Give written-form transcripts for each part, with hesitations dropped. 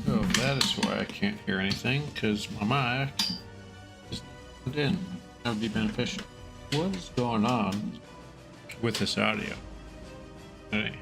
So that is why I can't hear anything, because my mic is plugged in. That would be beneficial. What is going on with this audio? Hey.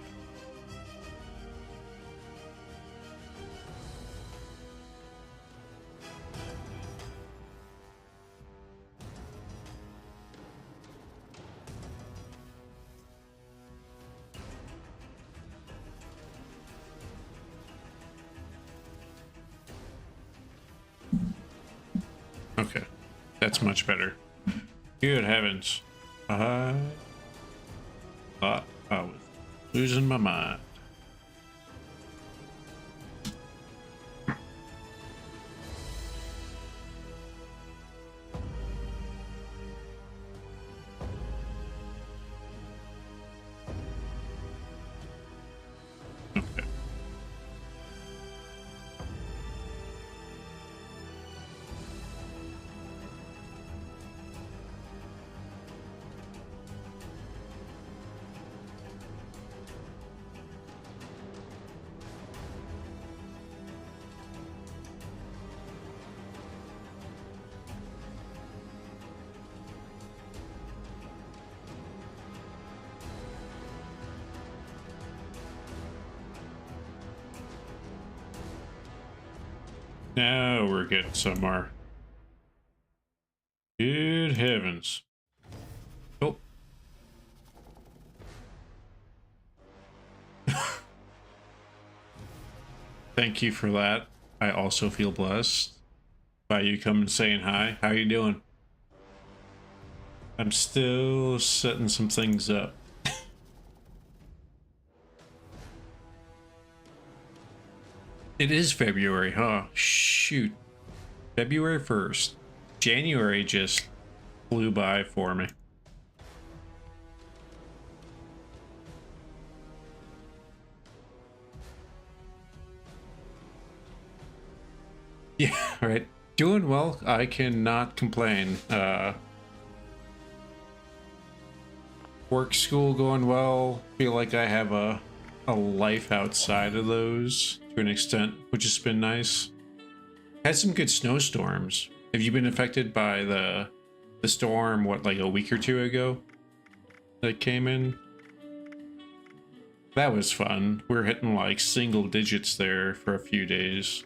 Okay, that's much better. Good heavens. I thought I was losing my mind. Okay. Now we're getting somewhere. Good heavens. Oh. Thank you for that. I also feel blessed by you coming saying hi. How you doing? I'm still setting some things up. It is February, huh? Shoot. February 1st. January just flew by for me. Yeah, right. Doing well. I cannot complain. Work, school going well. Feel like I have a life outside of those to an extent, which has been nice. Had some good snowstorms. Have you been affected by the storm, what, like a week or two ago that came in? That was fun. We're hitting like single digits there for a few days.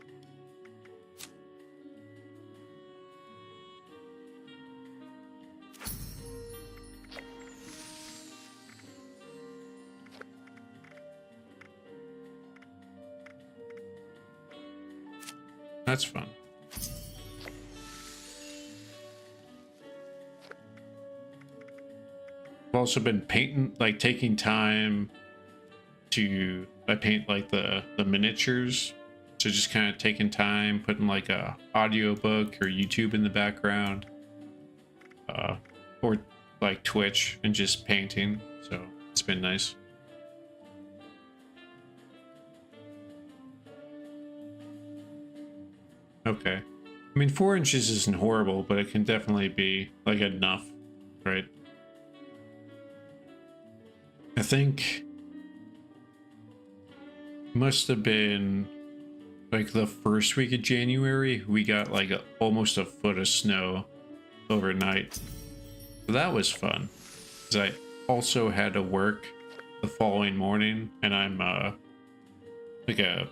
That's fun. I've also been painting, like taking time to I paint like the miniatures. So just kind of taking time, putting like a audiobook or YouTube in the background, or like Twitch and just painting. So it's been nice. Okay. I mean, 4 inches isn't horrible, but it can definitely be like enough, right? I think must have been like the first week of January. We got like almost a foot of snow overnight. So that was fun. Because I also had to work the following morning, and I'm like a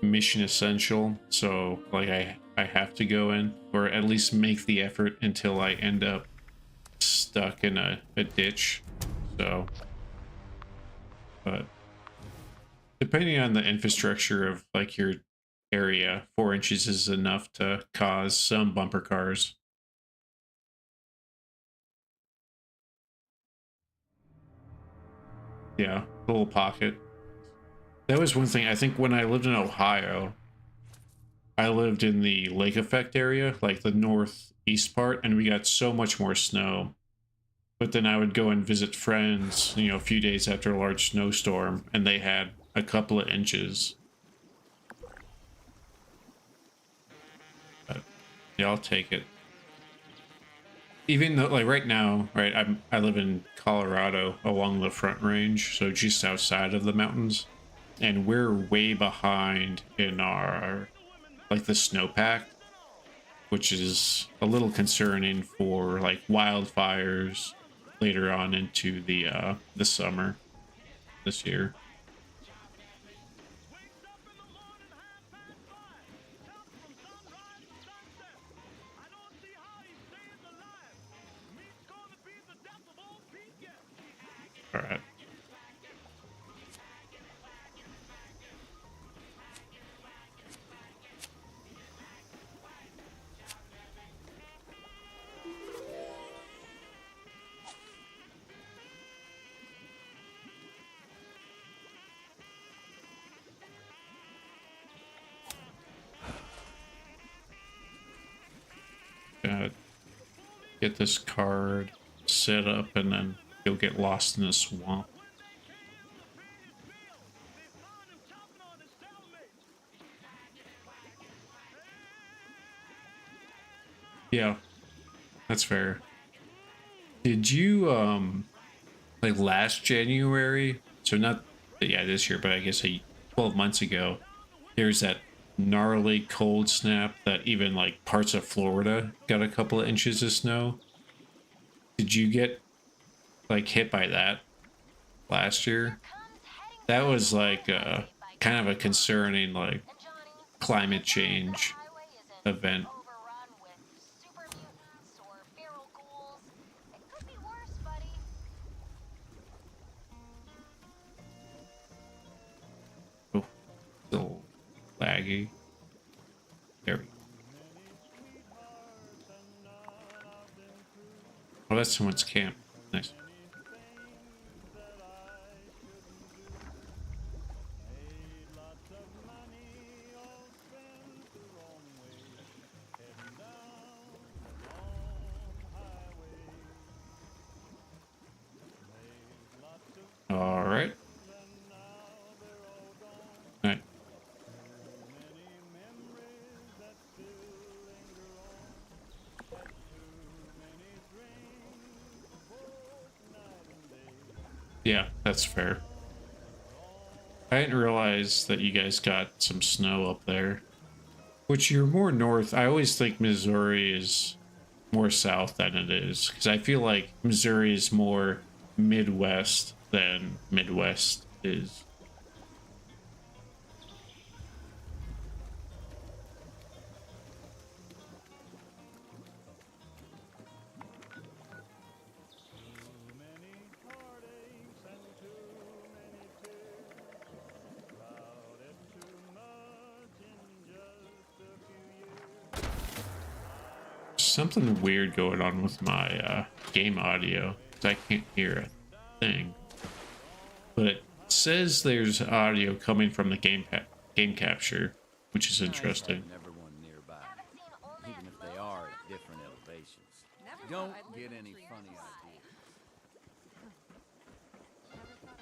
mission essential, so like I have to go in, or at least make the effort until I end up stuck in a ditch. So, but depending on the infrastructure of like your area, 4 inches is enough to cause some bumper cars. Yeah, a little pocket. That was one thing. I think when I lived in Ohio, I lived in the lake effect area, like the northeast part, and we got so much more snow. But then I would go and visit friends, you know, a few days after a large snowstorm, and they had a couple of inches. But yeah, I'll take it. Even though, like right now, right, I live in Colorado along the Front Range, so just outside of the mountains. and we're way behind in our like the snowpack, which is a little concerning for like wildfires later on into the summer this year. All right. Get this card set up and then you'll get lost in the swamp. Yeah, that's fair. Did you like last January? So not yeah this year, but I guess 12 months ago. There's that gnarly cold snap that even like parts of Florida got a couple of inches of snow. Did you get like hit by that last year? That was like kind of a concerning like climate change event. Oh, still laggy. There we go. Oh, that's someone's camp. Nice. All right. All right. Yeah, that's fair. I didn't realize that you guys got some snow up there. Which you're more north. I always think Missouri is more south than it is. Because I feel like Missouri is more Midwest than Midwest is. Something weird going on with my game audio. I can't hear a thing. But it says there's audio coming from the game capture, which is interesting. Everyone nearby, even if they are at different elevations. Don't get any funny ideas.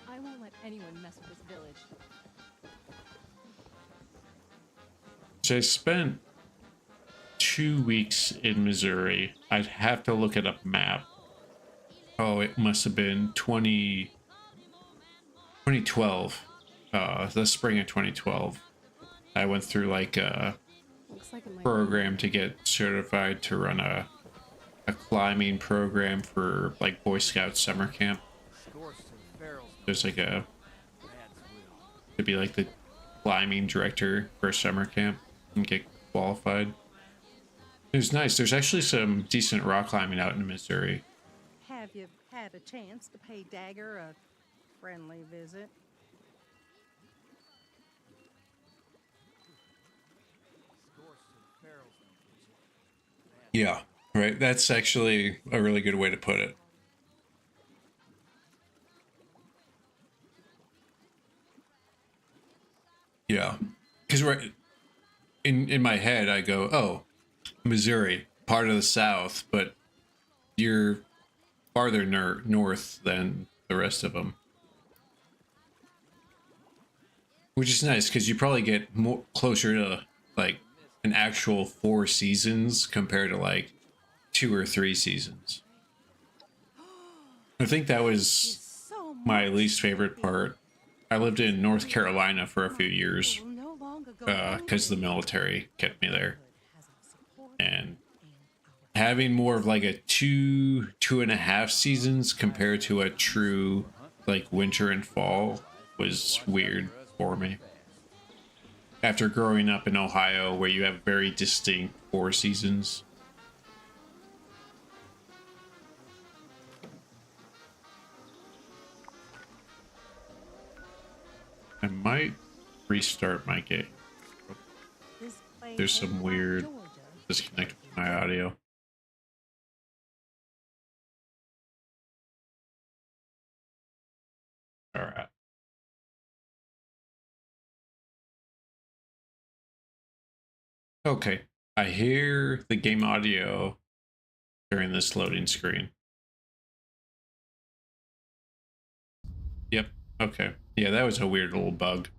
I won't let anyone mess with this village. So I spent 2 weeks in Missouri. I'd have to look at a map. Oh, it must have been 2012. The spring of 2012. I went through like a program to get certified to run a climbing program for like Boy Scout summer camp. There's like a to be like the climbing director for summer camp and get qualified. It was nice. There's actually some decent rock climbing out in Missouri. Have you had a chance to pay Dagger a friendly visit? Yeah, right. That's actually a really good way to put it. Yeah, because right in my head I go, oh, Missouri, part of the South, but you're farther north than the rest of them, which is nice because you probably get more closer to like an actual 4 seasons compared to like 2 or 3 seasons. I think that was my least favorite part I lived in North Carolina for a few years Will no longer go because the hungry. military kept me there, Has our support and and our having more of like a 2.5 seasons compared to a true like winter and fall was weird for me. After growing up in Ohio, where you have very distinct 4 seasons. I might restart my game. this place There's ain't some like weird Georgia. disconnect with my audio. All right. Okay. I hear the game audio during this loading screen. Yep. Okay. Yeah, that was a weird little bug.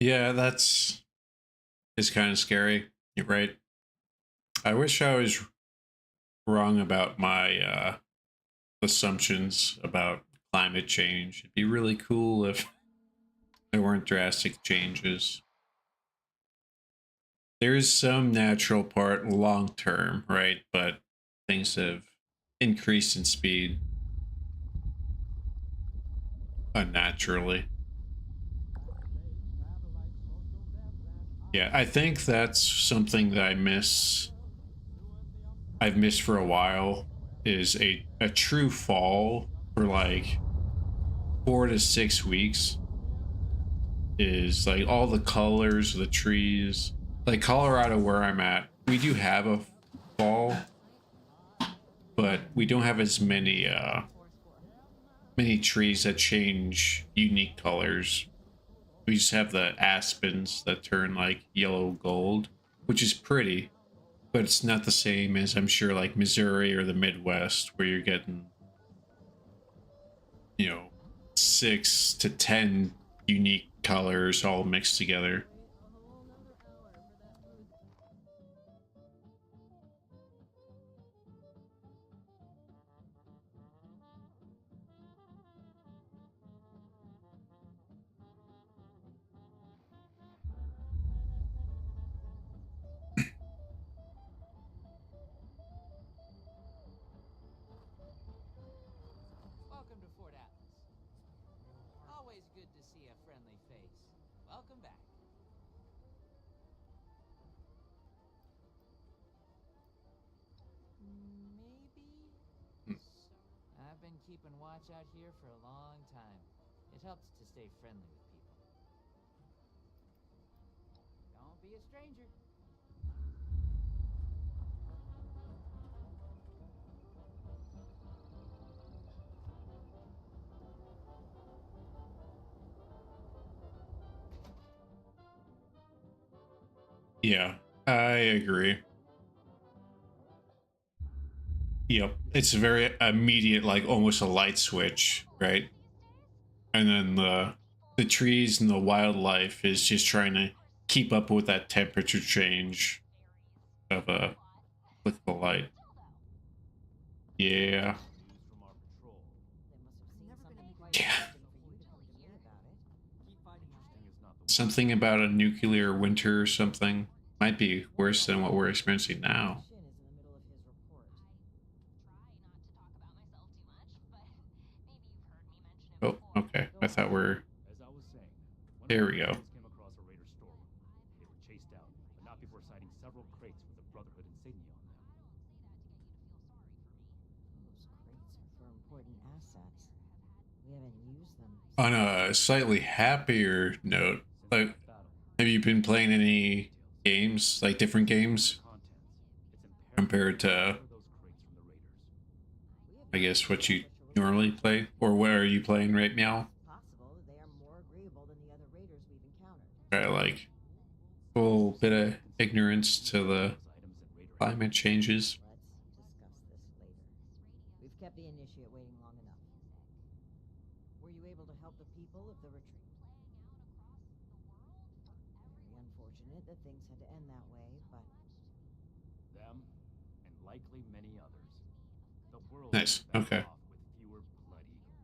Yeah, it's kind of scary. You're right. I wish I was wrong about my assumptions about climate change. It'd be really cool if there weren't drastic changes. There is some natural part long term, right? But things have increased in speed unnaturally. Yeah, I think that's something that I've missed for a while is a true fall for like 4 to 6 weeks is like all the colors of the trees. Like Colorado, where I'm at, we do have a fall, but we don't have as many trees that change unique colors. We just have the aspens that turn like yellow gold, which is pretty, but it's not the same as I'm sure like Missouri or the Midwest where you're getting, 6 to 10 unique colors all mixed together. Welcome to Fort Atlas. Always good to see a friendly face. Welcome back. Maybe? I've been keeping watch out here for a long time. It helps to stay friendly with people. Don't be a stranger. Yeah, I agree. Yep, it's very immediate, like almost a light switch, right? And then the trees and the wildlife is just trying to keep up with that temperature change of a flick of the light. Yeah. Yeah. Something about a nuclear winter or something might be worse than what we're experiencing now. Oh, okay. I thought we're As I was saying, one there. of We my go. friends came across a raider storeroom. They were chased out, but not before sighting several crates with a Brotherhood insignia on them. Those crates are for important assets. We haven't used them. On a slightly happier note, Since like, that battle, have you been playing any details, games, like different games, contents, it's imperative compared to to, recover those crates from the raiders. I guess, what you normally play, or where are you playing right now? It's possible that they are more agreeable than the other raiders we've encountered. Right, like bit of ignorance to the climate changes. Let's discuss this later. We've kept the initiate waiting long enough. Were you able to help the people of the retreat? Very unfortunate that things had to end that way, but Them, and likely many others. The world Nice. is better Okay. off with fewer blood eagles.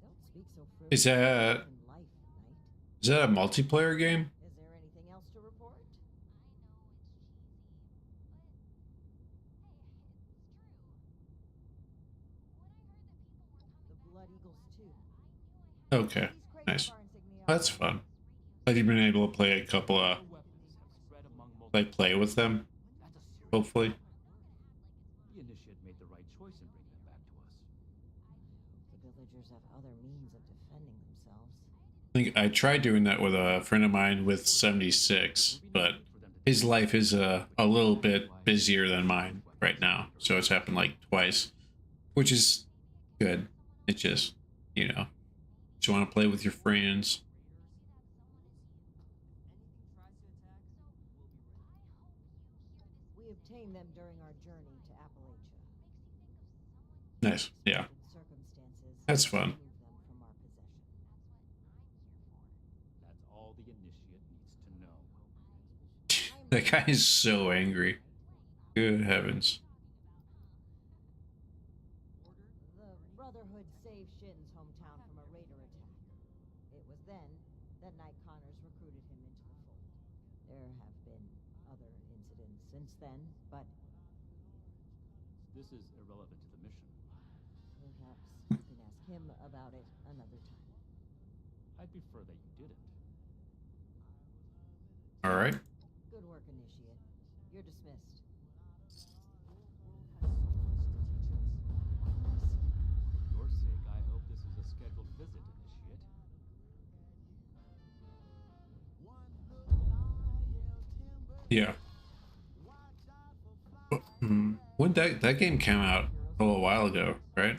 don't speak so Is frivolous that in life, Knight. is that a multiplayer game? Is there anything else to report? The Blood Eagles too. Okay, These crates nice. of our insignia That's are- fun. Have you been able to play a couple of The weapons have spread among like play with them? That's a serious Hopefully. The initiate made the right choice in bringing them back to us. The villagers have other means of defending themselves. I think I tried doing that with a friend of mine with 76, but his life is a little bit busier than mine right now. So it's happened like twice, which is good. It just, you know, just want to play with your friends. We obtained them during our journey to Appalachia. Nice. Yeah. Circumstances That's fun. remove them from our possession. That's all the initiate needs to know. That guy is so angry. Good heavens. The Brotherhood saved Shin's hometown from a raider attack. It was then that Knight Connors recruited him into the fold. There have been other incidents since then, but This is irrelevant to the mission. perhaps you can ask him about it another time. I'd prefer that you didn't. All right. Good work, Initiate. You're dismissed. For your sake, I hope this is a scheduled visit, initiate. Yeah. When that game came out a little while ago, right?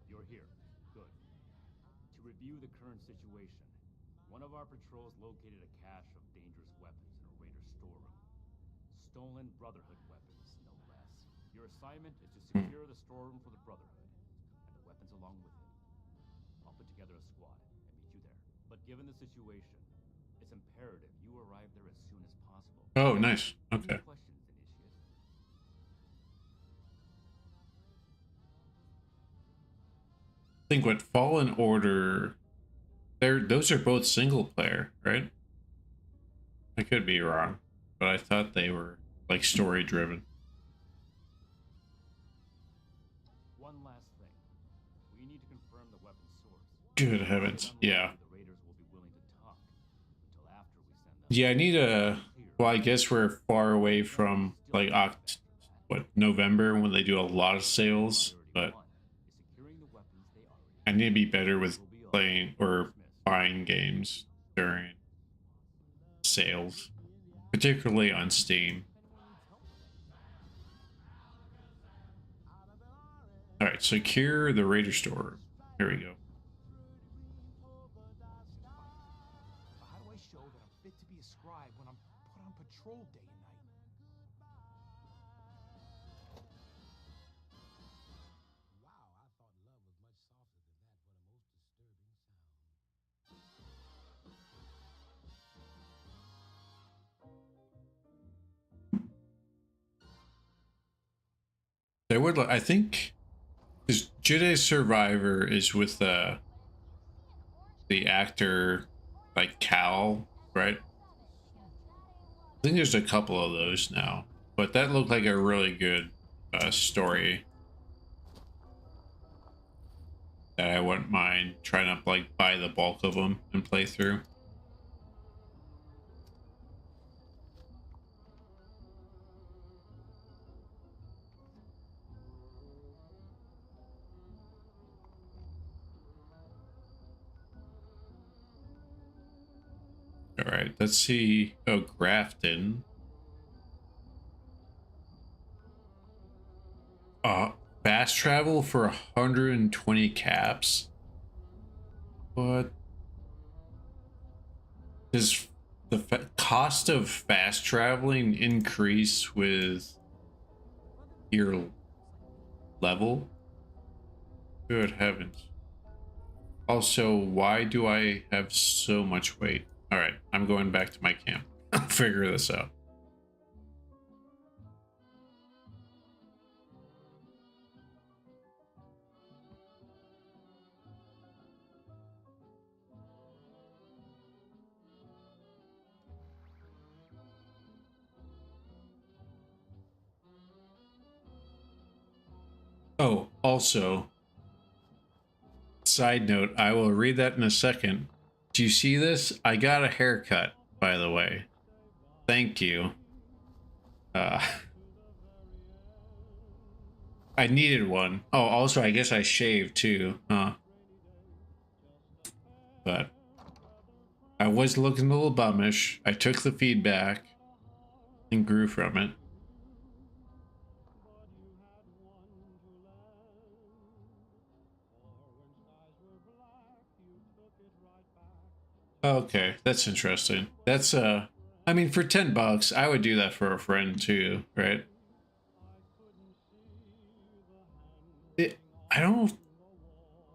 You're here. Good. To review the current situation, one of our patrols located a cache of dangerous weapons in a raider storeroom. Stolen Brotherhood weapons, no less. Your assignment is to secure the storeroom for the Brotherhood, and the weapons along with it. I'll put together a squad and meet you there. But given the situation, it's imperative you arrive there as soon as possible. Oh, nice. Any Okay. questions, Initiate? I think what Fallen Order, those are both single player, right? I could be wrong, but I thought they were like story driven. One last thing. We need to confirm the weapon source. Good heavens. Yeah. The raiders will be willing to talk until after we send them. Yeah, I need a. Well, I guess we're far away from like November when they do a lot of sales, but I need to be better with playing or buying games during sales, particularly on Steam. All right, secure the Raider store. Here we go. How do I show that I'm fit to be a scribe when I'm put on patrol day and night? Wow, I thought love was much softer than that. What a most disturbing sound. They would. I think is Jedi Survivor is with the actor like Cal, right? I think there's a couple of those now, but that looked like a really good story that I wouldn't mind trying to like buy the bulk of them and play through. All right, let's see. Oh, Grafton. Fast travel for 120 caps. What? Does the cost of fast traveling increase with your level? Good heavens. Also, why do I have so much weight? All right, I'm going back to my camp. I'll figure this out. Oh, also, side note, I will read that in a second. Do you see this? I got a haircut, by the way. Thank you. I needed one. Oh, also, I guess I shaved too, huh? But I was looking a little bummish. I took the feedback and grew from it. Okay, that's interesting. That's I mean, for $10, I would do that for a friend too, right? I don't.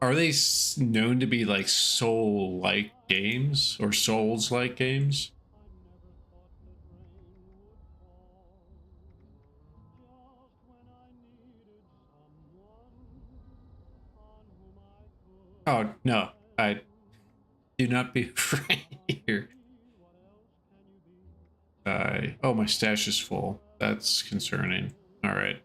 Are they known to be like soul-like games or souls-like games? Oh no, I do not be afraid here. Oh, my stash is full. That's concerning. All right.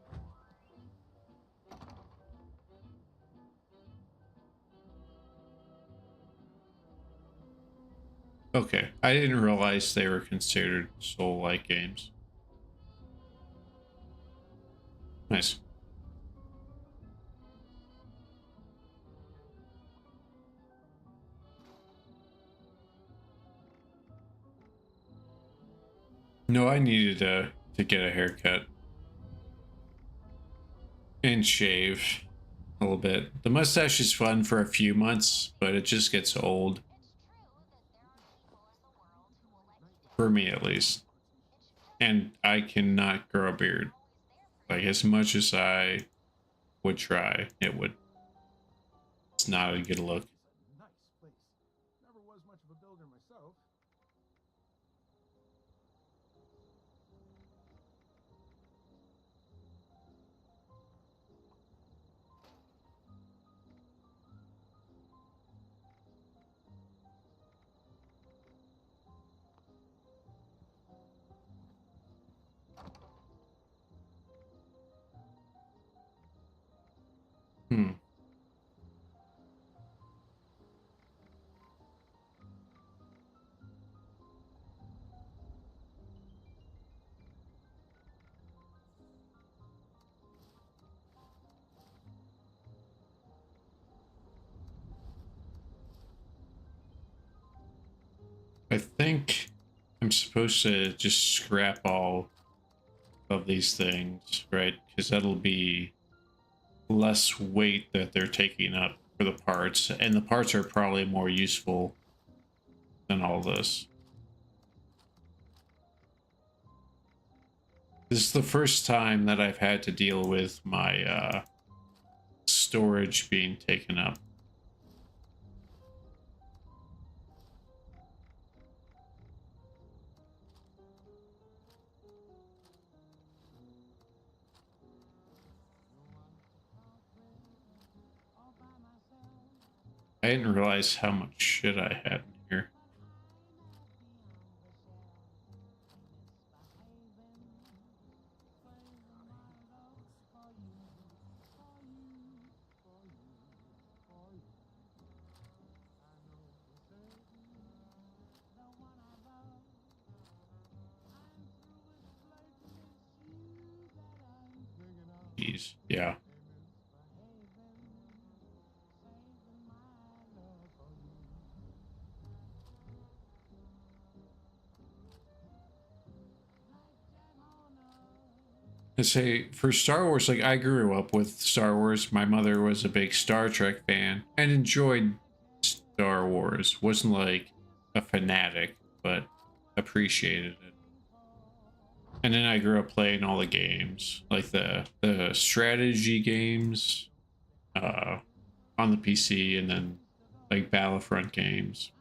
Okay, I didn't realize they were considered soul-like games. Nice. No, I needed to get a haircut and shave a little bit. The mustache is fun for a few months, but it just gets old. For me, at least. And I cannot grow a beard. Like, as much as I would try, it's not a good look. Nice place. Never was much of a builder myself. Hmm. I think I'm supposed to just scrap all of these things, right? Because that'll be less weight that they're taking up for the parts, and the parts are probably more useful than all this. This is the first time that I've had to deal with my storage being taken up. I didn't realize how much shit I had in here. Jeez, yeah. I say for Star Wars, like I grew up with Star Wars. My mother was a big Star Trek fan and enjoyed Star Wars. Wasn't like a fanatic, but appreciated it. And then I grew up playing all the games, like the strategy games on the PC, and then like Battlefront games.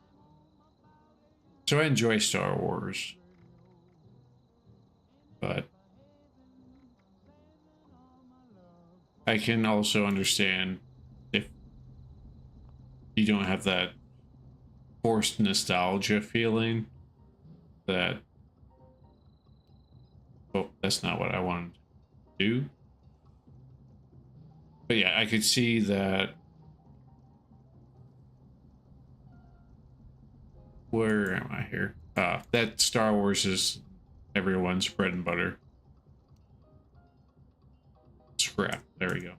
So I enjoy Star Wars. But I can also understand if you don't have that forced nostalgia feeling that, oh, that's not what I wanted to do. But yeah, I could see that. Where am I here? That Star Wars is everyone's bread and butter. Scrap. There we go.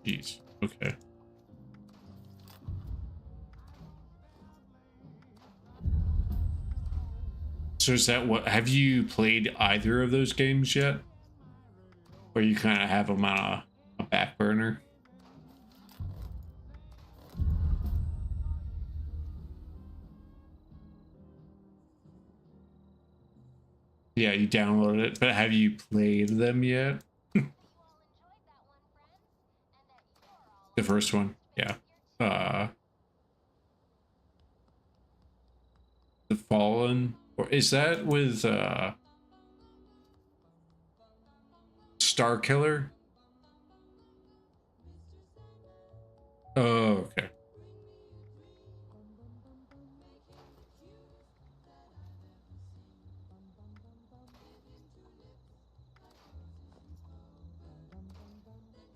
Jeez. Okay. So is that what? Have you played either of those games yet? Or you kind of have them on a back burner? Yeah, you downloaded it, but have you played them yet? The first one, yeah. The Fallen, or is that with Star Killer? Oh, okay.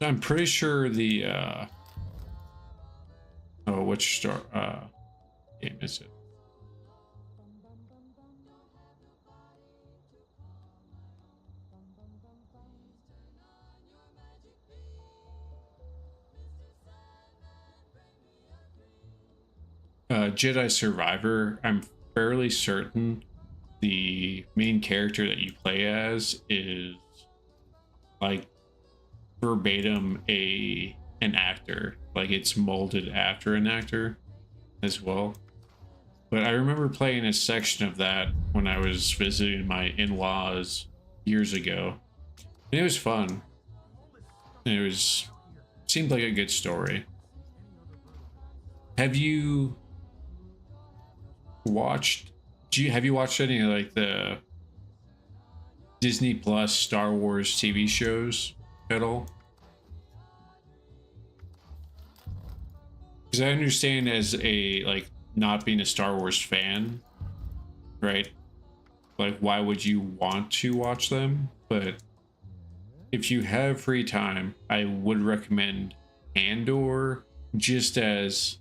I'm pretty sure the oh, which star game is it? Jedi Survivor. I'm fairly certain the main character that you play as is like verbatim an actor. Like it's molded after an actor as well. But I remember playing a section of that when I was visiting my in-laws years ago. And it was fun. And it seemed like a good story. Have you watched have you watched any like the Disney Plus Star Wars TV shows at all? Because I understand as a like not being a Star Wars fan, right? Like why would you want to watch them? But if you have free time, I would recommend Andor just as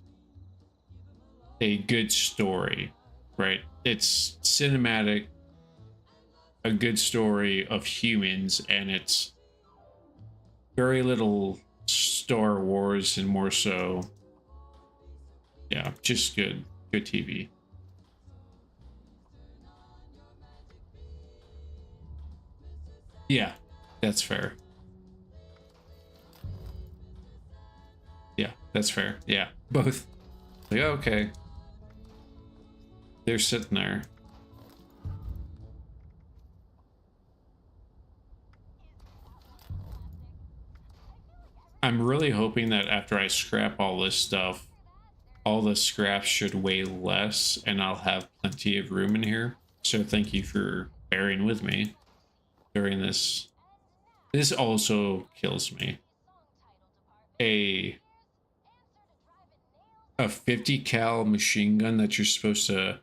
a good story, right? It's cinematic, a good story of humans, and it's very little Star Wars and more so, yeah, just good TV. Yeah, that's fair. Yeah, that's fair. Yeah, both. Like, okay. They're sitting there. I'm really hoping that after I scrap all this stuff, all the scraps should weigh less and I'll have plenty of room in here. So thank you for bearing with me during this. This also kills me. A 50 cal machine gun that you're supposed to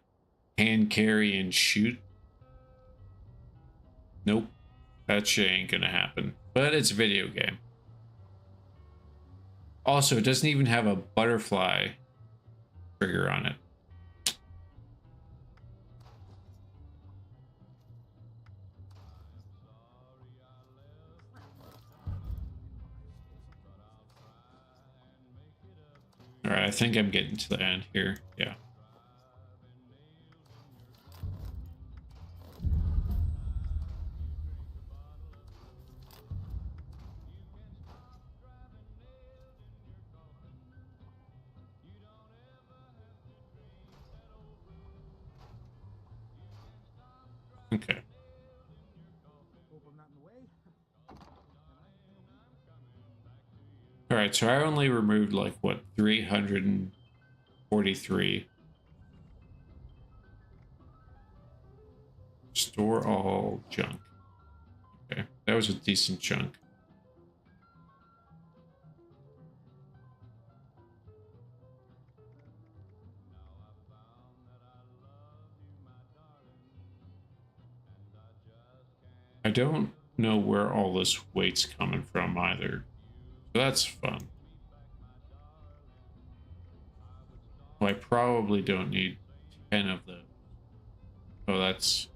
hand carry and shoot. Nope. That shit ain't gonna happen. But it's a video game. Also, it doesn't even have a butterfly trigger on it. All right, I think I'm getting to the end here. Yeah. Okay. Hope I'm not in the way. All right, so I only removed like what 343. Store all junk. Okay, that was a decent chunk. I don't know where all this weight's coming from either. So that's fun. Well, I probably don't need 10 of those. Oh, that's...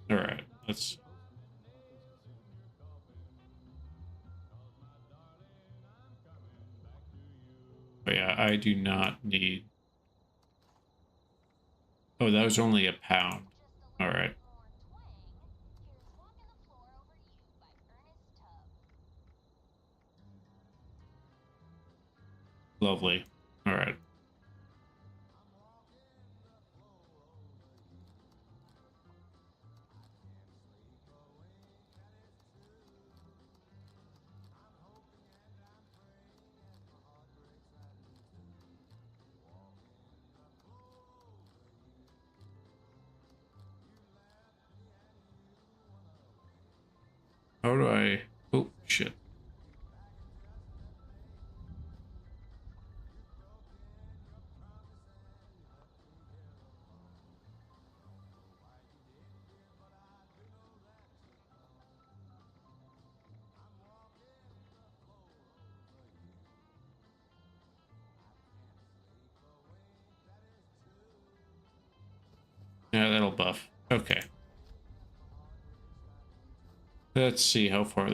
All right, let's... Oh yeah, I do not need... Oh, that was only a pound. All right. Lovely. All right. How do I... Oh, shit. Yeah, that'll buff. Okay. Let's see how far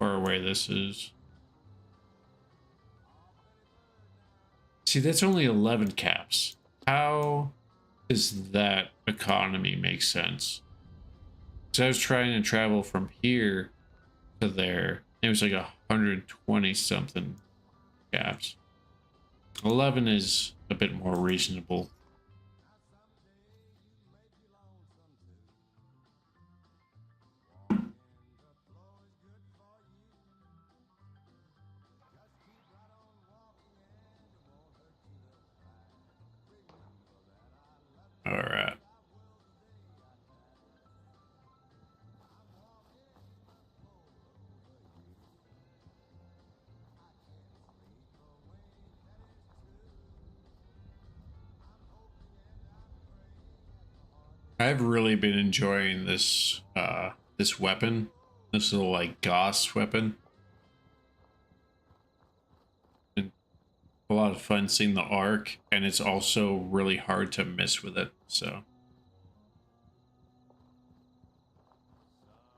away this is. See, that's only 11 caps. How does that economy make sense? Because I was trying to travel from here to there. It was like 120 something caps. 11 is a bit more reasonable. All right. I've really been enjoying this this weapon. This little like BoS weapon. Been a lot of fun seeing the arc, and it's also really hard to miss with it, so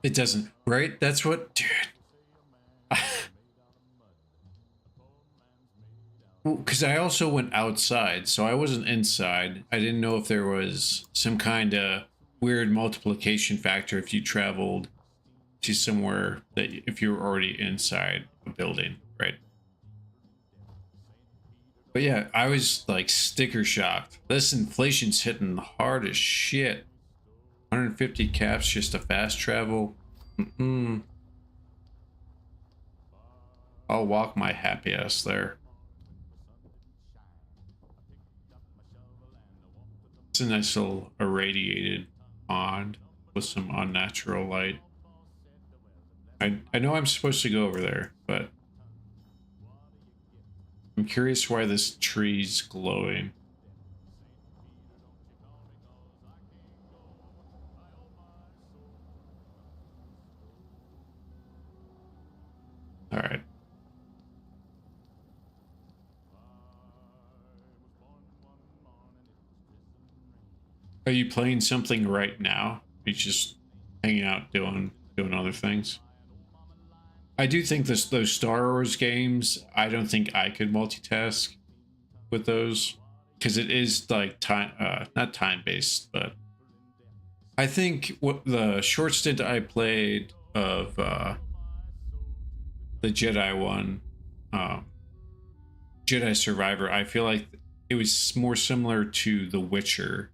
it doesn't, right? That's what, dude. Well, because I also went outside, so I wasn't inside. I didn't know if there was some kind of weird multiplication factor if you traveled to somewhere that if you're already inside a building, right? But yeah, I was like sticker shocked. This inflation's hitting hard as shit. 150 caps just to fast travel. I'll walk my happy ass there. It's a nice little irradiated pond with some unnatural light. I know I'm supposed to go over there, but I'm curious why this tree's glowing. All right. Are you playing something right now? Are you just hanging out doing other things? I do think those Star Wars games, I don't think I could multitask with those because it is like time not time based, but I think what the short stint I played of the Jedi one, um, Jedi Survivor, I feel like it was more similar to The Witcher.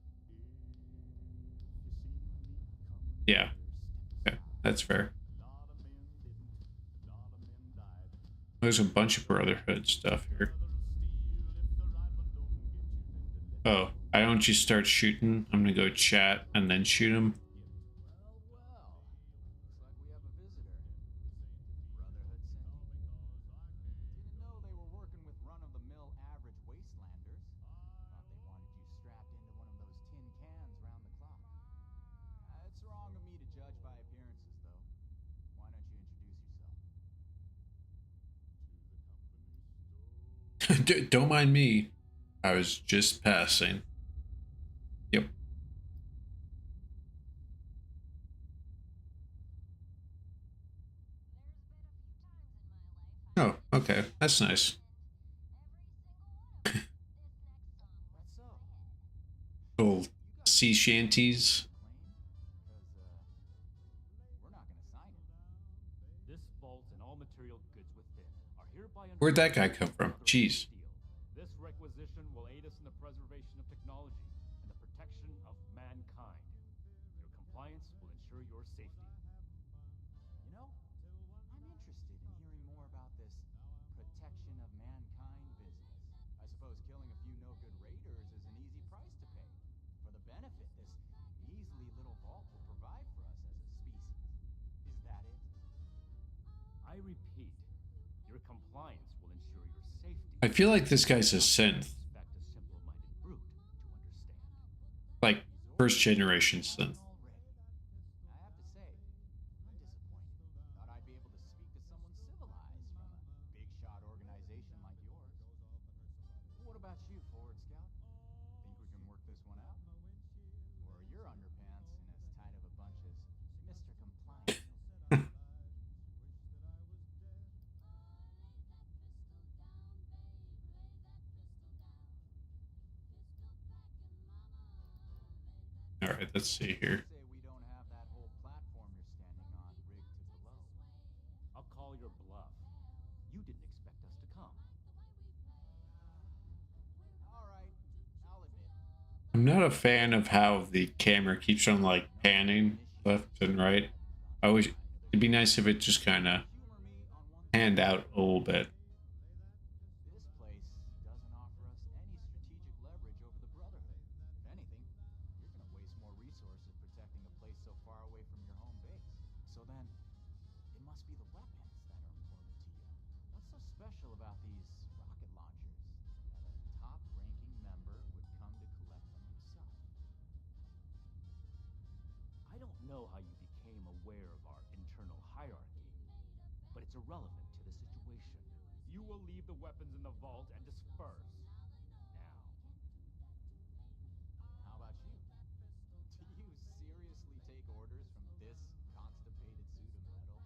Yeah, okay, that's fair. There's a bunch of Brotherhood stuff here. Oh, I don't just start shooting. I'm gonna go chat and then shoot him. Well, looks like we have a visitor. Brotherhood sent you? Didn't know they were working with run-of-the-mill average wastelanders. Thought they wanted you strapped into one of those tin cans round the clock. It's wrong of me to judge by appearances, though. Why don't you introduce yourself? Don't mind me. I was just passing. Yep. Oh, okay. That's nice. That's so. Little sea shanties. We're not gonna sign it. This vault and all material goods within are hereby Where'd that guy come from? Jeez. This requisition will aid us in the preservation of technology and the protection of mankind. Your compliance will ensure your safety. You know, I'm interested in hearing more about this protection of mankind business. I suppose killing a few no-good raiders is an easy price to pay for the benefit this measly little vault will provide for us as a species. Is that it? I repeat, your compliance will ensure your safety. I feel like this guy's a synth. Expect a simple-minded brute to understand. Like first generation synth. I have to say, I'm disappointed. Thought I'd be able to speak to someone civilized from a big shot organization like yours. What about you, Forward Scout? Think we can work this one out? Or are your underpants in as tight of a bunch as Mr. Compliance over there? All right, let's see here. Say we don't have that whole platform you're standing on rigged to blow. I'll call your bluff. You didn't expect us to come. All right, I'll admit. I'm not a fan of how the camera keeps on like panning left and right. I wish it'd be nice if it just kind of Humor me on one panned out a little bit. This place doesn't offer us any strategic leverage over the Brotherhood. If anything, you're gonna waste more resources protecting a place so far away from your home base. So then, it must be the weapons that are important to you. What's so special about these rocket launchers that a top-ranking member would come to collect them himself? I don't know how you became aware of our internal hierarchy, but it's irrelevant to the situation. You will leave the weapons in the vault and disperse. Now. How about you? Do you seriously take orders from this constipated suit of metal?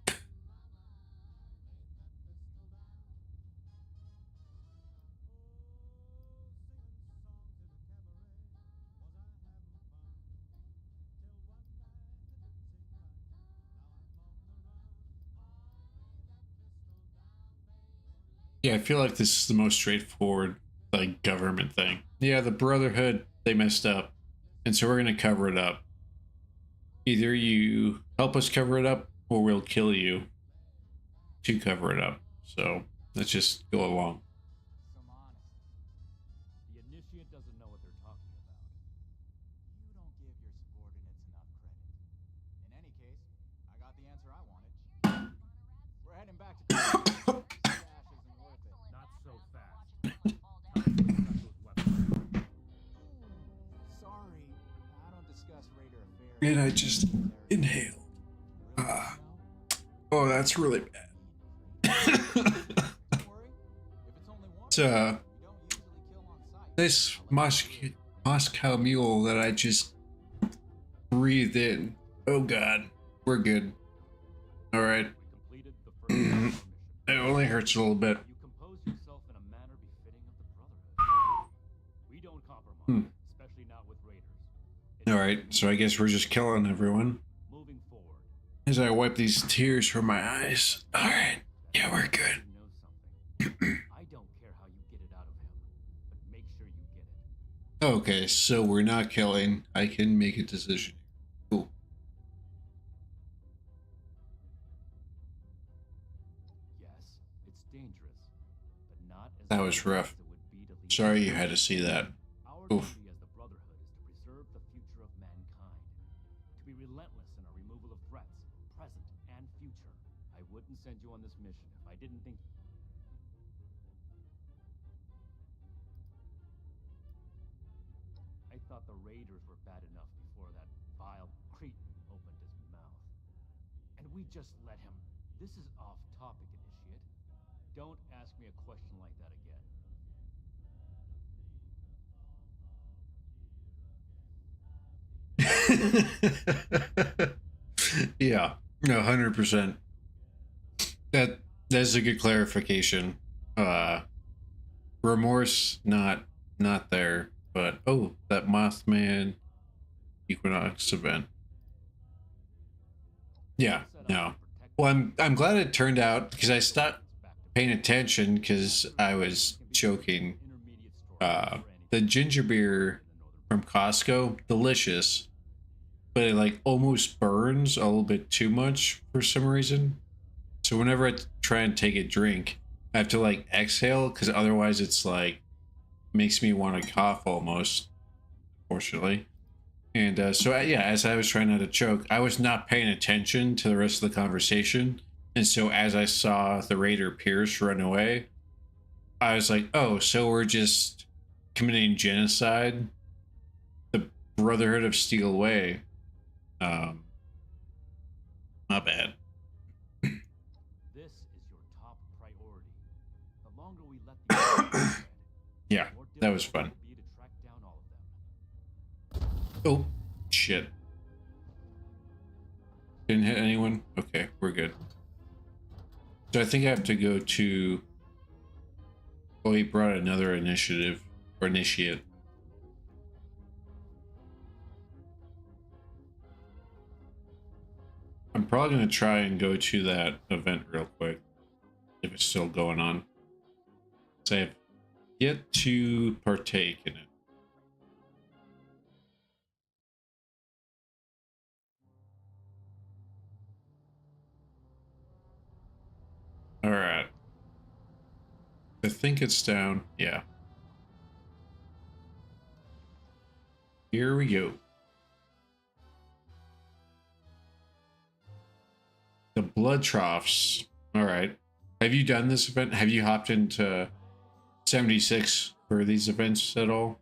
Yeah, I feel like this is the most straightforward, like, government thing. Yeah, the Brotherhood, they messed up, and so we're gonna cover it up. Either you help us cover it up, or we'll kill you to cover it up. So let's just go along. Some honesty. The initiate doesn't know what they're talking about. You don't give your subordinates enough credit. In any case, I got the answer I wanted. We're heading back to Cash isn't worth it. Not so fast. Time to bring back those weapons. Sorry, I don't discuss Raider affairs. And I just inhaled. Ah. Oh, that's really bad. Don't worry. If it's only one, It's we don't usually kill on sight. this Moscow mule that I just breathed in. Oh God, we're good. All right. We completed the first part of our mission. It only hurts a little bit. You compose yourself in a manner befitting of the Brotherhood. We don't compromise, especially not with raiders. All right, so I guess we're just killing everyone. Moving forward. As I wipe these tears from my eyes. All right, yeah, we're good. You know something. I don't care how you get it out of him, but make sure you get it. Okay, so we're not killing. I can make a decision. Cool. Yes, it's dangerous, but not as That was dangerous rough. as it would be to leave Sorry it. you had to see that. Our Oof. duty as the Brotherhood is to preserve the future of mankind, to be relentless in our removal of threats, present and future. I wouldn't send you on this mission if I didn't think. I thought the Raiders were bad enough before that vile cretin opened his mouth. And we just let him. This is off topic, initiate. Don't ask me a question like that again. Yeah, no, 100%. That's a good clarification. Remorse not there, but oh, that Mothman Equinox event. Yeah, no. Well, I'm glad it turned out because I stopped paying attention because I was joking. The ginger beer from Costco, delicious, but it like almost burns a little bit too much for some reason. So whenever I try and take a drink, I have to like exhale because otherwise it's like makes me want to cough almost, fortunately. And so yeah, as I was trying not to choke, I was not paying attention to the rest of the conversation. And so as I saw the Raider Pierce run away, I was like, oh, so we're just committing genocide? The Brotherhood of Steel Way. Not bad. This is your top priority. The longer we let the Yeah, that was fun. it will be to track down all of them. Oh, shit. Didn't hit anyone? Okay, we're good. So I think I have to go to... Oh, he brought another initiative. Or initiate. I'm probably going to try and go to that event real quick. If it's still going on. So I have yet to partake in it. Alright. I think it's down. Yeah. Here we go. The blood troughs. Alright. Have you done this event? Have you hopped into 76 for these events at all?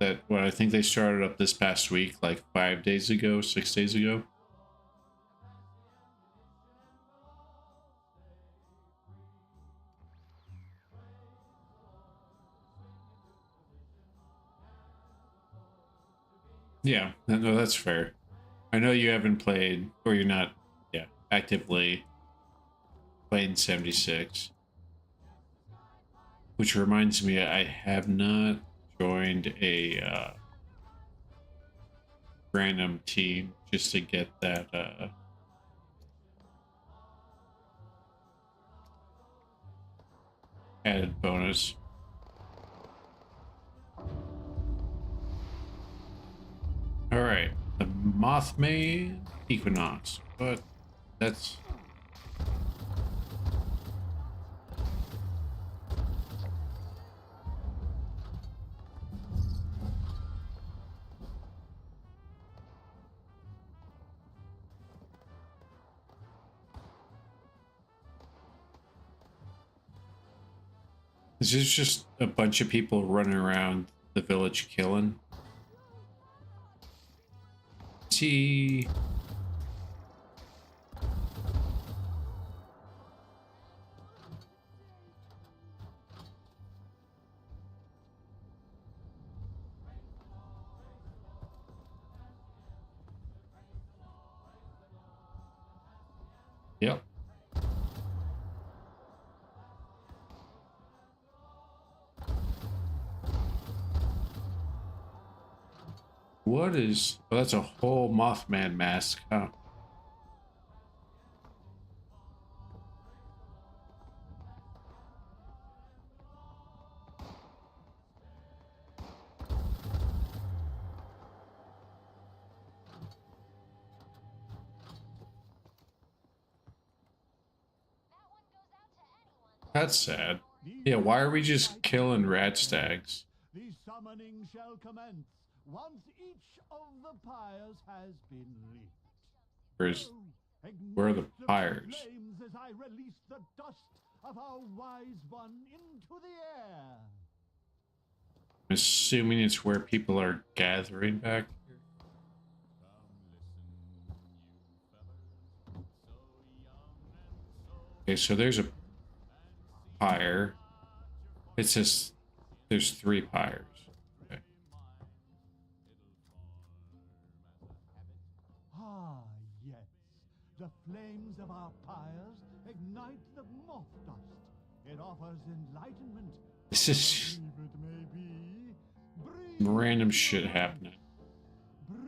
That what I think they started up this past week, like 5 days ago, 6 days ago. Yeah, no, that's fair. I know you haven't played, or you're not, yeah, actively playing 76. Which reminds me, I have not joined a random team just to get that added bonus. All right, the Mothman Equinox, but that's this is just a bunch of people running around the village killing. See. Yep. What is... Oh, that's a whole Mothman mask, huh? That's sad. Yeah, why are we just killing rat stags? The summoning shall commence once each of the pyres has been lit. Where are the pyres? Flames as I release the dust of our wise one into the air. I'm assuming it's where people are gathering back here. Okay, so there's a pyre. It says there's 3 pyres. Okay. Ah, yes. The flames of our pyres ignite the moth dust. It offers enlightenment. This is It may be. random shit happening. Breathe.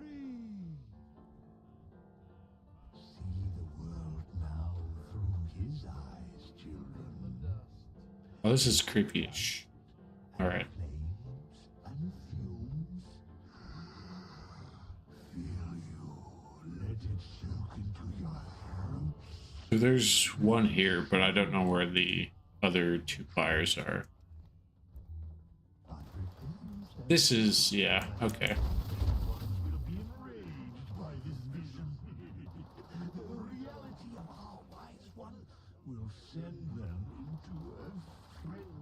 See the world now through his eyes, children. Oh, this is creepy as shit. Alright. Flames and fumes. Feel you. Let it soak into your throats. So there's one here, but I don't know where the other 2 pyres are. This is, yeah, okay. Will be enraged by this vision. The reality of our wise one will send them into a frenzy.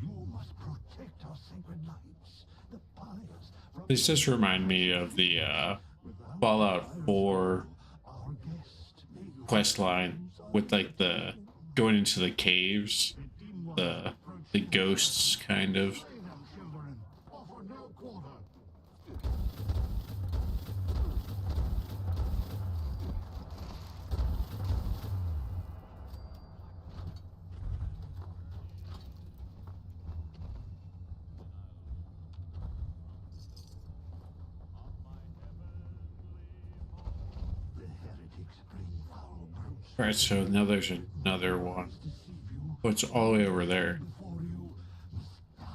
You must protect our sacred lights, the pyres. This does remind me of the Fallout 4 Our guest may questline with like the going into the caves, the ghosts kind of. slay them, children. Offer no quarter. The heretics bring foul brutes All right, so now there's another one. to deceive you. Oh, it's all the way over there. Before you must die.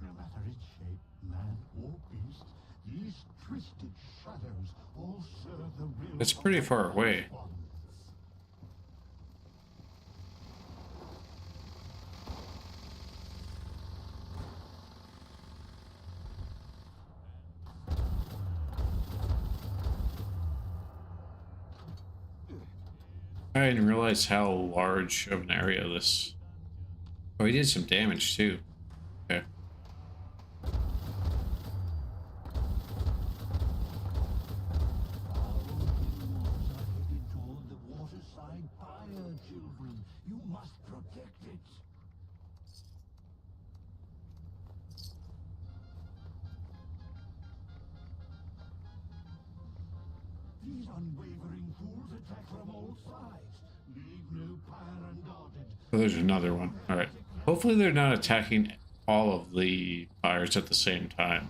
No matter its shape, man or beast, these twisted shadows all serve the will. It's pretty far away. of one. I didn't realize how large of an area this. Oh, he did some damage too. Okay. Toward the waterside fire, children. You must protect it. These unwavering fools attack from all sides. Leave no pyre unguarded. Oh, there's another one. All right. Hopefully they're not attacking all of the pyres at the same time.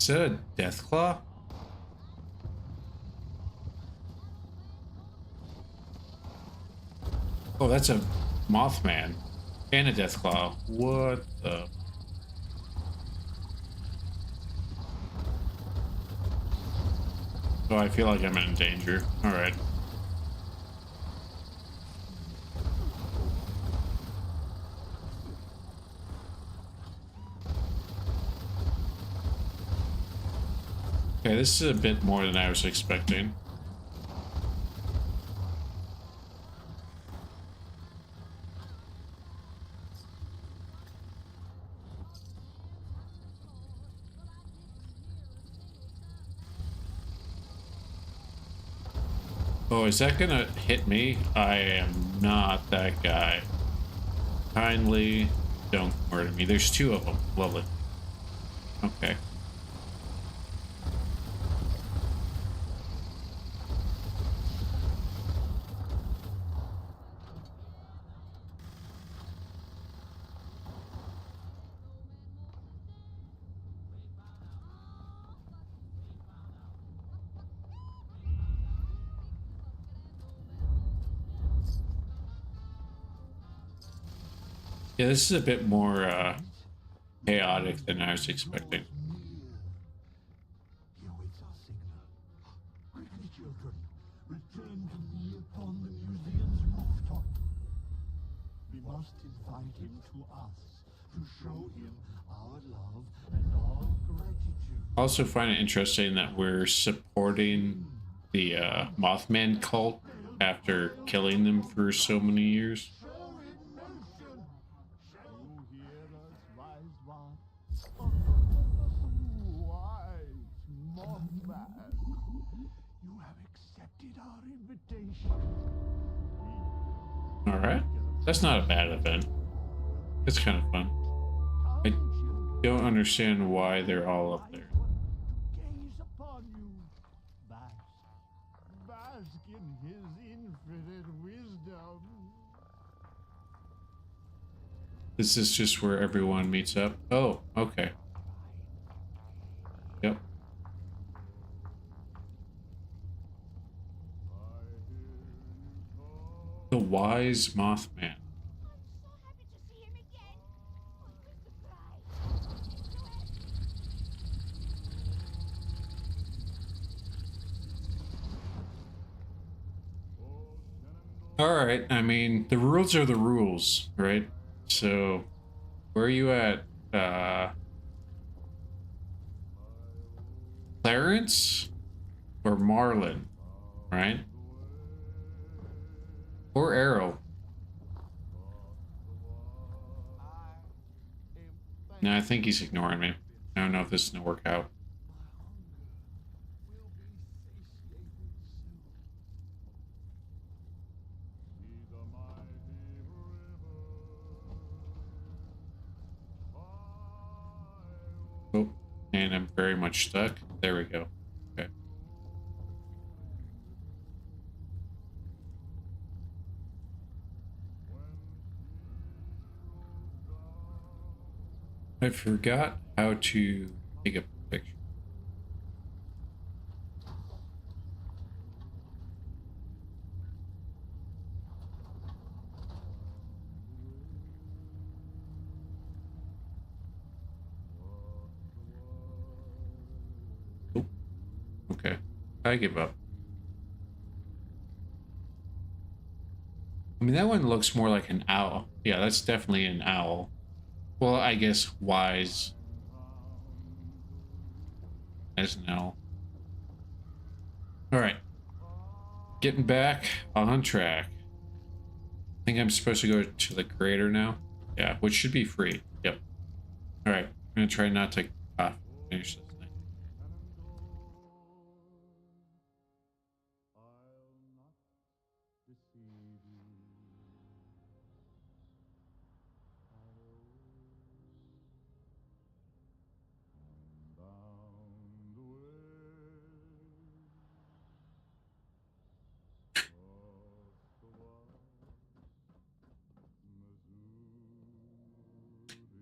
Is that a death claw? Oh, that's a Mothman and a death claw. What the? Oh, I feel like I'm in danger. All right. Okay, this is a bit more than I was expecting. Oh, is that gonna hit me? I am not that guy. Kindly don't murder me. There's two of them. Lovely. Okay. Yeah, this is a bit more chaotic than I was expecting. He awaits our signal. Quickly, children, return to me upon the museum's rooftop. We must invite him to us to show him our love and our gratitude. I also find it interesting that we're supporting the Mothman cult after killing them for so many years. Show in motion. You hear us, wise one? Wise Mothman. You have accepted our invitation. All right, that's not a bad event. It's kind of fun. I don't understand why they're all up there. Gaze upon you. Bask in his infinite wisdom. Is this just where everyone meets up? Oh, okay. Yep. The wise Mothman. All right, I mean, the rules are the rules, right? So, where are you at? Clarence or Marlin, right? Or Arrow. No, I think he's ignoring me. I don't know if this is gonna work out. Oh, and I'm very much stuck. There we go. Okay. I forgot how to take a picture. Oh, okay. I give up. I mean, that one looks more like an owl. Yeah, that's definitely an owl. Well, I guess wise as an owl. All right. Getting back on track. I think I'm supposed to go to the creator now. Yeah, which should be free. Yep. All right. I'm going to try not to finish this thing.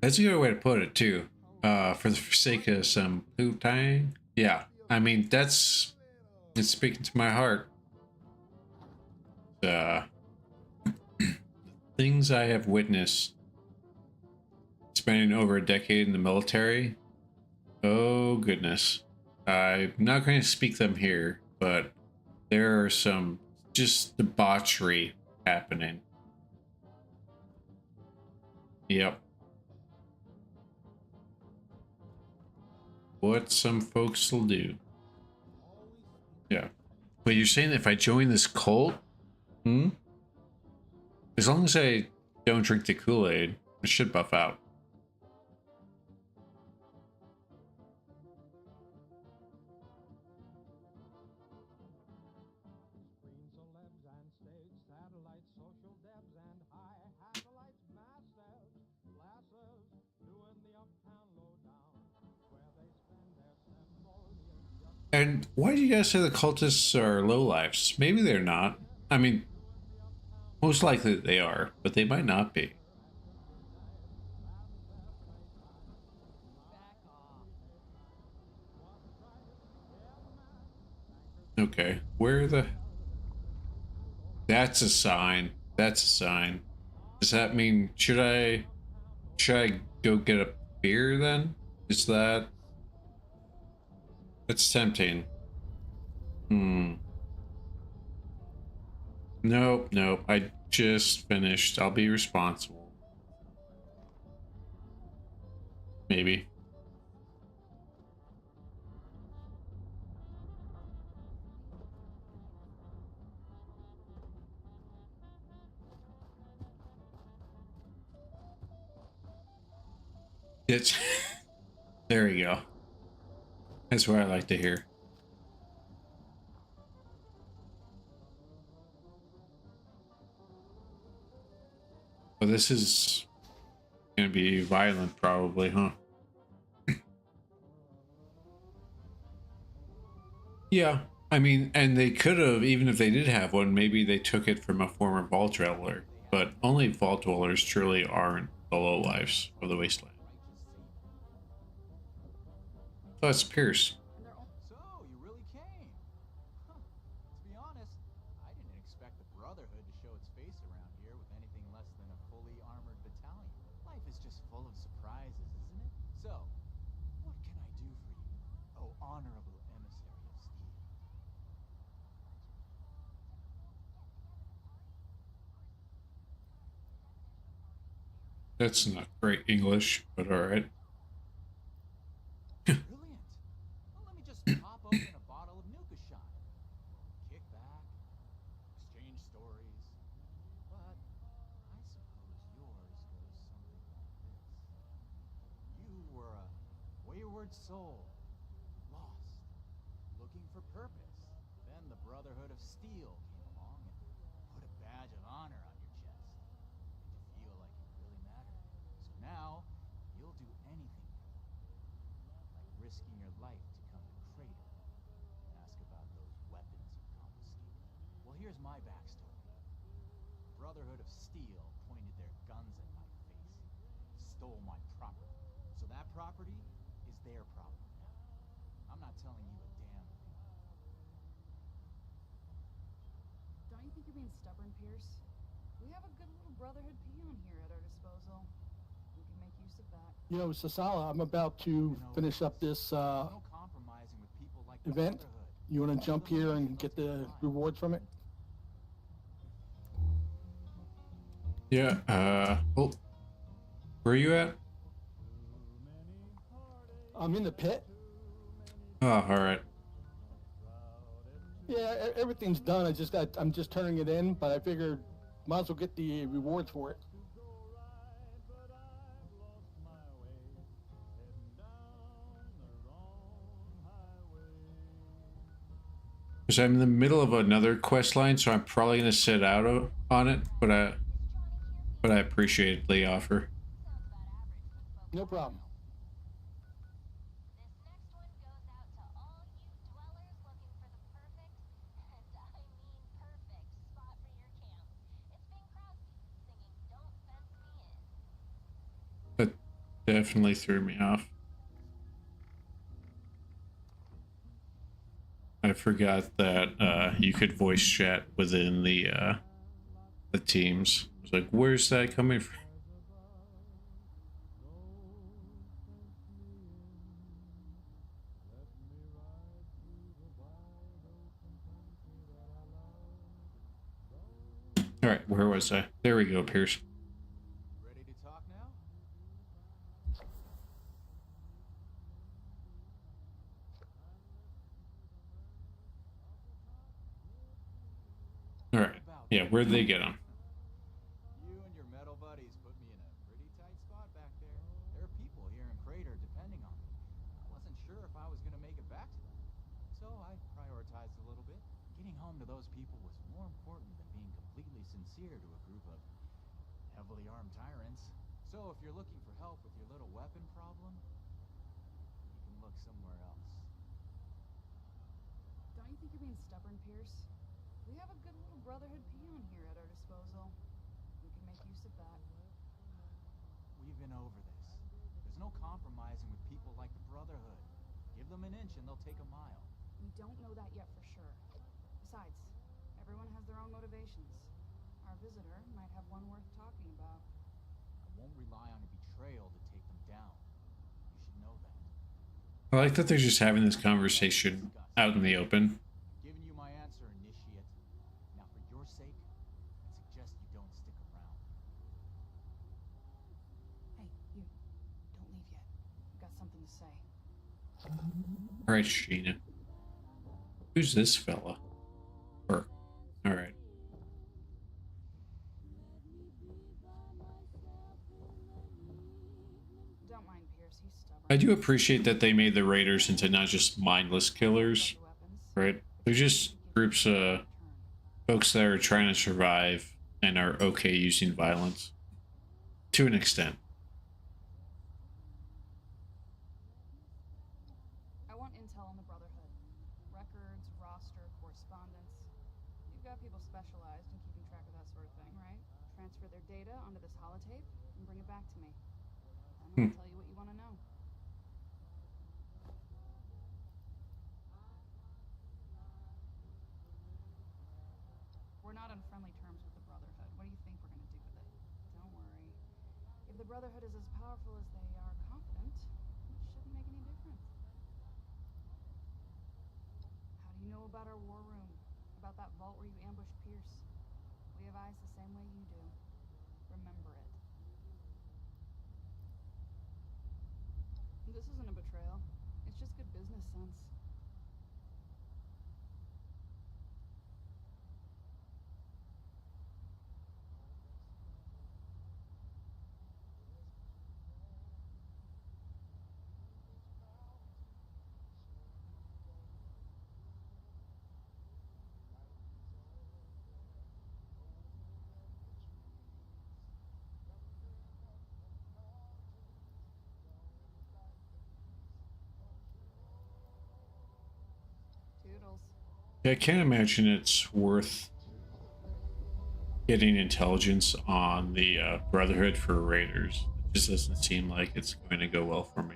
That's a good way to put it, too. For the sake of some poo-tang. Yeah, I mean, it's speaking to my heart. Uh, things I have witnessed spending over a decade in the military. Oh, goodness. I'm not going to speak them here, but there are some just debauchery happening. Yep. What some folks will do. Yeah. But you're saying that if I join this cult, as long as I don't drink the Kool-Aid, I should buff out. And why do you guys say the cultists are lowlifes? Maybe they're not. I mean, most likely they are, but they might not be. Okay, where the... That's a sign. That's a sign. Does that mean, should I go get a beer then? Is that... That's tempting. Nope, nope. I just finished. I'll be responsible. Maybe. It's... There we go. That's what I like to hear. Well, this is gonna be violent, probably, huh? Yeah, I mean, and they could have, even if they did have one, maybe they took it from a former vault dweller. But only vault dwellers truly aren't the lowlifes of the wasteland. Oh, it's Pierce. So, you really came? Huh. To be honest, I didn't expect the Brotherhood to show its face around here with anything less than a fully armored battalion. Life is just full of surprises, isn't it? So, what can I do for you, oh honorable emissary of steel? That's not great English, but alright. Brilliant. Well, let me just pop open a bottle of Nuka Shot. Kick back, exchange stories. But I suppose yours goes something like this. You were a wayward soul, lost, looking for purpose. Then the Brotherhood of Steel came along and put a badge of honor on your chest. Made you feel like you really mattered. So now, you'll do anything for them. Like risking your life to come to Crater and ask about those weapons you confiscated. Well, here's my backstory. The Brotherhood of Steel pointed their guns at my face, stole my property. So that property is their problem now. I'm not telling you a damn thing. Don't you think you're being stubborn, Pierce? We have a good little Brotherhood peon here at our disposal. We can make use of that. You know, Sasala, I'm about to finish up this No compromising with people like the event. Brotherhood. You want to jump here and get the rewards from it? Yeah, oh. Where are you at? I'm in the pit. Oh, alright. Yeah, everything's done. I'm just turning it in, but I figured might as well get the rewards for it. Because I'm in the middle of another quest line, so I'm probably gonna sit out on it, but I appreciate the offer. No problem. That definitely threw me off. I forgot that you could voice chat within the teams. I was like, where's that coming from? All right, where was I? There we go, Pierce. Ready to talk now? All right. Yeah, where'd they get him? You and your metal buddies put me in a pretty tight spot back there. There are people here in Crater depending on me. I wasn't sure if I was going to make it back to them. So I prioritized a little bit. Getting home to those people was more important than being completely sincere to a group of heavily armed tyrants. So if you're looking for help with your little weapon problem, you can look somewhere else. Don't you think you're being stubborn, Pierce? We have a good little Brotherhood peon here at our disposal. We can make use of that. We've been over this. There's no compromising with people like the Brotherhood. Give them an inch and they'll take a mile. We don't know that yet for sure. Besides, everyone has their own motivations. Our visitor might have one worth talking about. I won't rely on a betrayal to take them down. You should know that. I like that they're just having this conversation out in the open. I've given you my answer, Initiate. Now for your sake, I suggest you don't stick around. Hey, you. Don't leave yet. I've got something to say. All right, Sheena. Who's this fella? Or, all right. Don't mind Pierce, he's stubborn. I do appreciate that they made the raiders into not just mindless killers, right? They're just groups of folks that are trying to survive and are okay using violence to an extent. I want intel on the Brotherhood. Records, roster, correspondence. You've got people specialized in keeping track of that sort of thing, right? Transfer their data onto this holotape and bring it back to me. Then I'll tell you what you want to know. We're not on friendly terms with the Brotherhood. What do you think we're going to do with it? Don't worry. If the Brotherhood is as powerful as they are confident, it shouldn't make any difference. How do you know about our war room? About that vault where you ambushed Pierce? We have eyes the same way you do. Remember it. This isn't a betrayal. It's just good business sense. Toodles. Yeah, I can't imagine it's worth getting intelligence on the Brotherhood for raiders. It just doesn't seem like it's going to go well for me.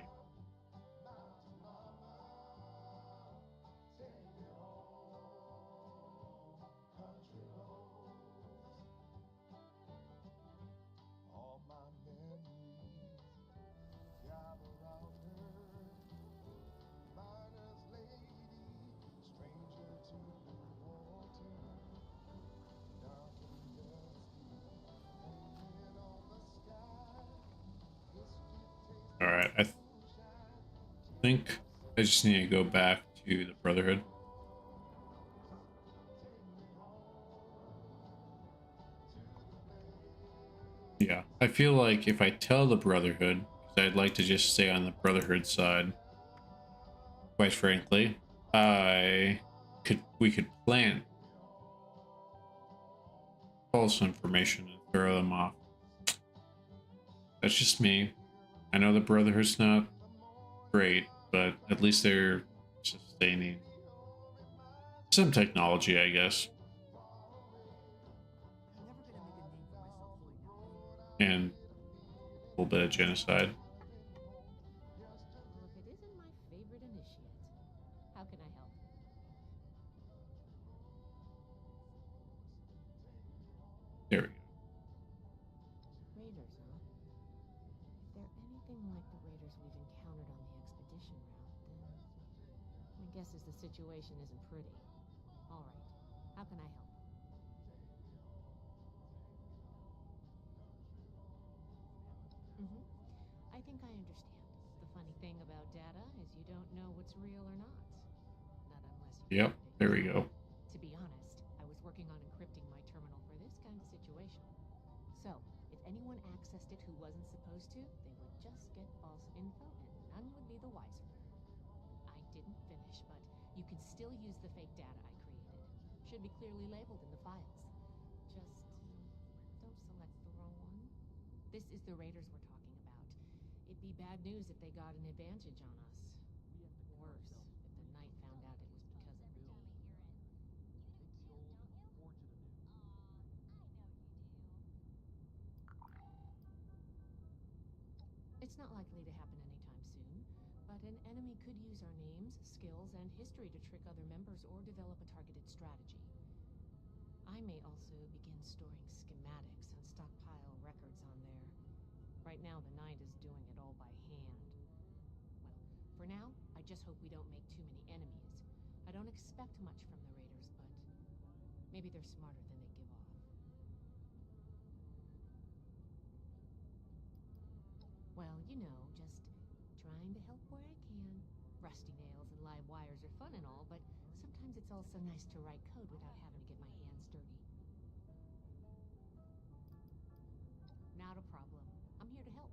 All my memories gather round her, miner's lady, stranger to the water, dark and dusty, hanging on the sky. All right, I think I just need to go back to the Brotherhood. Yeah, I feel like if I tell the Brotherhood, because I'd like to just stay on the Brotherhood side, quite frankly, we could plant false information and throw them off. That's just me. I know the Brotherhood's not great, but at least they're sustaining some technology, I guess. And a little bit of genocide. If it isn't my favorite initiate, how can I help? monsters we've encountered on the expedition route, then my guess is the situation isn't pretty. All right, how can I help? I think I understand. The funny thing about data is you don't know what's real or not. Not unless you Yep, find it there we yourself. go. To be honest, I was working on encrypting my terminal for this kind of situation. So, if anyone accessed it who wasn't supposed to, they would just get false info and none would be the wiser. I didn't finish, but you can still use the fake data I created. Should be clearly labeled in the files. Just don't select the wrong one. This is the raiders we're talking about. It'd be bad news if they got an advantage on us. Worse, if the Knight found out it was because of me. Take the old and forge it anew. It's not likely to happen anytime soon, but an enemy could use our names, skills, and history to trick other members or develop a targeted strategy. I may also begin storing schematics and stockpile records on there. Right now, the Knight is doing it all by hand. Well, for now, I just hope we don't make too many enemies. I don't expect much from the raiders, but maybe they're smarter than they give off. Well, you know, just trying to help where I can. Rusty nails and live wires are fun and all, but sometimes it's also nice to write code without having to get my hands dirty. Not a problem. I'm here to help.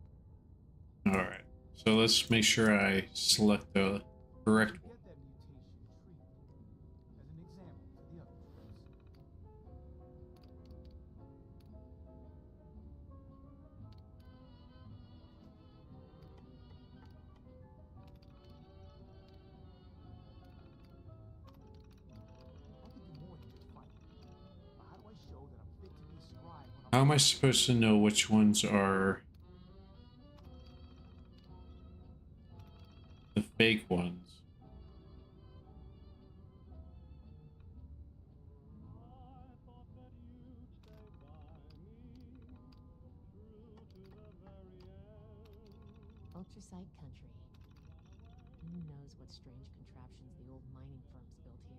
Alright, so let's make sure I select the correct one. Get that mutation treatment as an example to the other groups. I can do more than just fight. But how do I show that I'm fit to be a scribe when How I'm... am I supposed to know which ones are the fake ones? Ultrasight country. Who knows what strange contraptions the old mining firms built here?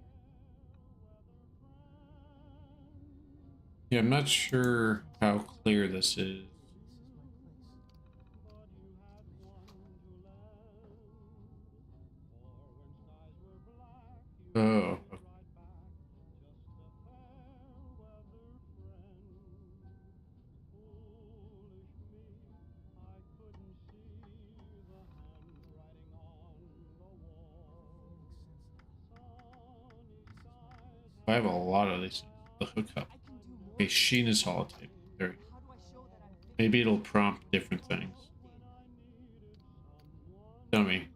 Yeah, I'm not sure how clear this is. This is my place. Oh, okay. I have a lot of these things to hook up. Okay, Sheena's holotape. There. Maybe it'll prompt different things. Dummy.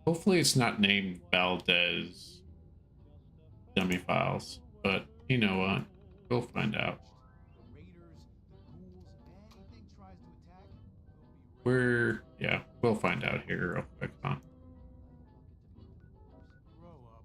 Hopefully it's not named Valdez dummy files, but you know what? We'll find out. The raiders, the ghouls, anything tries to attack, Yeah, we'll find out here real quick, huh? grow up.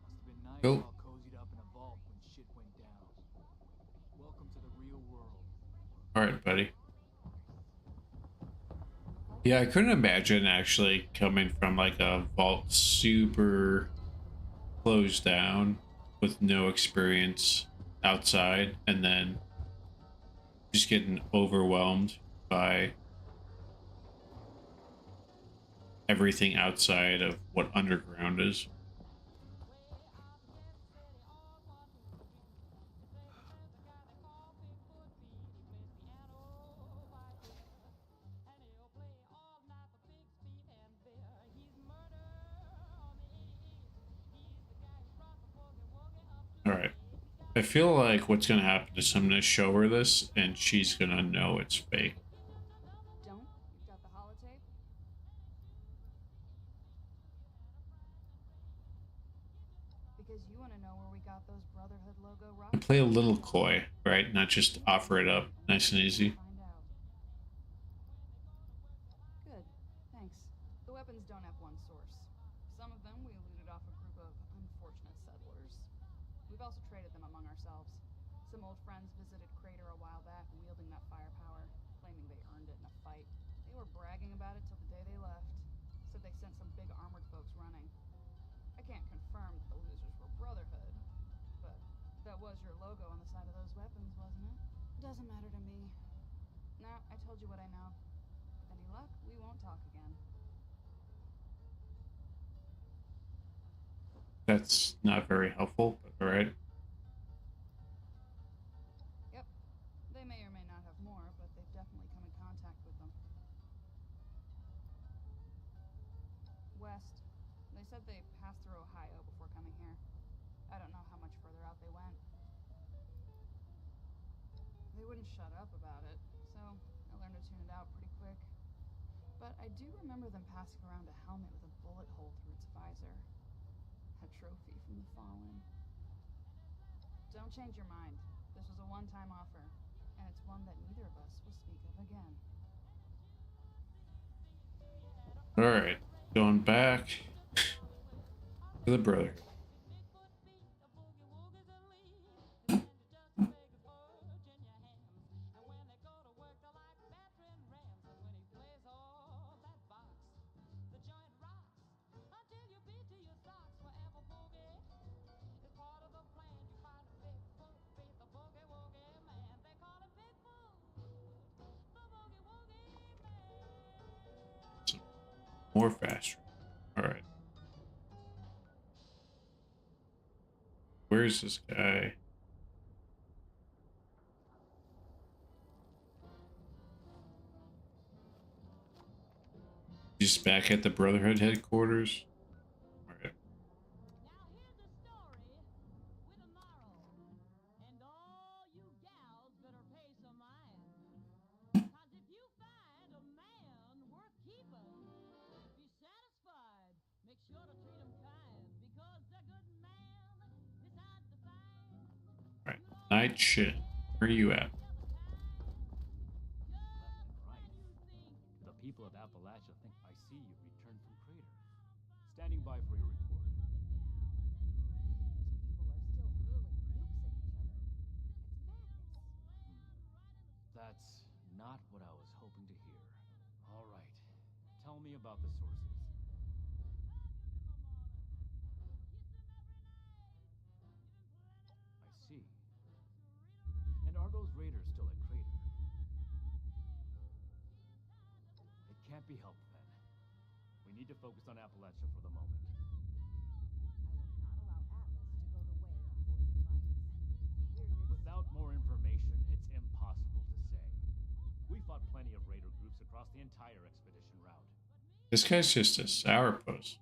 Must have been nice Cool. all cozied up in a vault when shit went down. Welcome to the real world. Alright, buddy. Yeah, I couldn't imagine actually coming from like a vault super closed down with no experience outside and then just getting overwhelmed by everything outside of what underground is. All right. I feel like what's going to happen is I'm going to show her this and she's going to know it's fake. Don't? You've got the holotape? Because you want to know where we got those Brotherhood logo And rocks. play a little coy, right? Not just offer it up nice and easy. Find out. Good. Thanks. The weapons don't have one source. Some of them we looted off a group of unfortunate settlers. We've also traded them among ourselves. Some old friends visited Crater a while back wielding that firepower, claiming they earned it in a fight. They were bragging about it till the day they left. Said they sent some big armored folks running. I can't confirm that the losers were Brotherhood, but that was your logo on the side of those weapons, wasn't it? Doesn't matter to me. Nah, I told you what I know. With any luck, we won't talk again. That's not very helpful, but alright. Yep. They may or may not have more, but they've definitely come in contact with them. West. They said they passed through Ohio before coming here. I don't know how much further out they went. They wouldn't shut up about it, so I learned to tune it out pretty quick. But I do remember them passing around a helmet with a bullet hole through its visor. A trophy from the fallen. Don't change your mind. This was a one-time offer, and it's one that neither of us will speak of again. Alright. Going back to the brother. More faster. Alright. Where's this guy? He's back at the Brotherhood headquarters. Alright. Alright. Night shit. Where are you at? Left and right. The people of Appalachia think I see you returned from Crater. Standing by for your report. These people are still hurling nukes at each other. It's madness. That's not what I was hoping to hear. All right. Tell me about the sources. I see. And are those raiders still at Crater? It can't be helped then. We need to focus on Appalachia for the moment. I will not allow Atlas to go the way of more defiance. We're here to Without more information, it's impossible to say. We fought plenty of raider groups across the entire expedition route. This guy's just a sourpuss.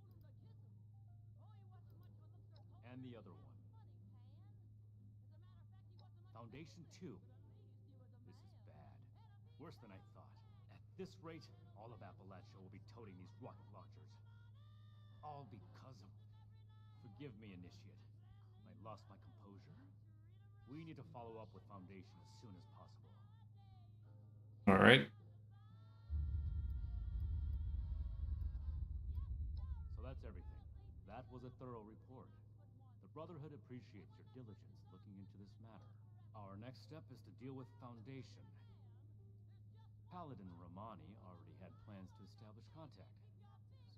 And the other one. Foundation 2. This is bad. Worse than I thought. At this rate, all of Appalachia will be toting these rocket launchers. All because of... Forgive me, Initiate. I lost my composure. We need to follow up with Foundation as soon as possible. Alright. So that's everything. That was a thorough report. The Brotherhood appreciates your diligence looking into this matter. Our next step is to deal with Foundation. Paladin Romani already had plans to establish contact.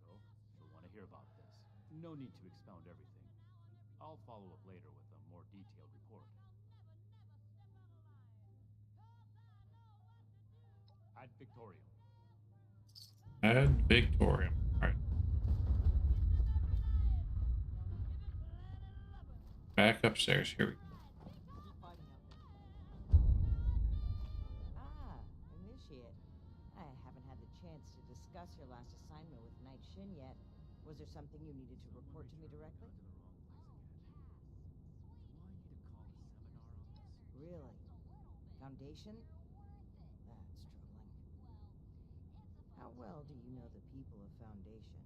So, you'll want to hear about this. No need to expound everything. I'll follow up later with a more detailed report. Ad Victorium. Ad Victorium. Alright. Back upstairs. Here we go. Ah, Initiate. I haven't had the chance to discuss your last assignment with Knight Shin yet. Was there something you needed to report to me directly? Do I need to call a seminar on this? Really? Foundation? That's troubling. How well do you know the people of Foundation?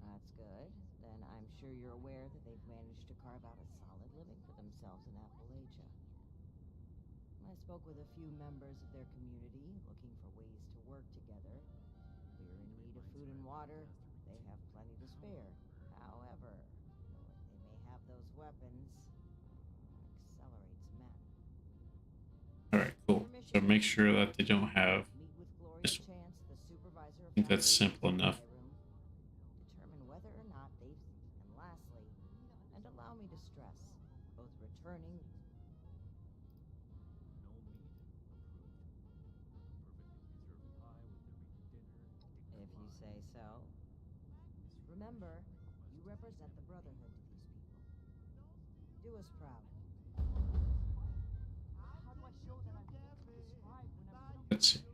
That's That's good. Then I'm sure you're aware that they've managed to carve out a solid living for themselves in Appalachia. I spoke with a few members of their community looking for ways to work together. We're in need of food and water. They have plenty to spare. However, knowing they may have those weapons accelerates matters. All right, cool. So make sure that they don't have Meet with Gloria this. Chance, the supervisor of I think that's Foundation simple enough. room. Determine whether or not they've. And lastly, and allow me to stress, both returning. No meat approved. A perfectly preserved pie with every dinner. If you say so. Remember, you represent the Brotherhood to these people. Do us proud. Let's see.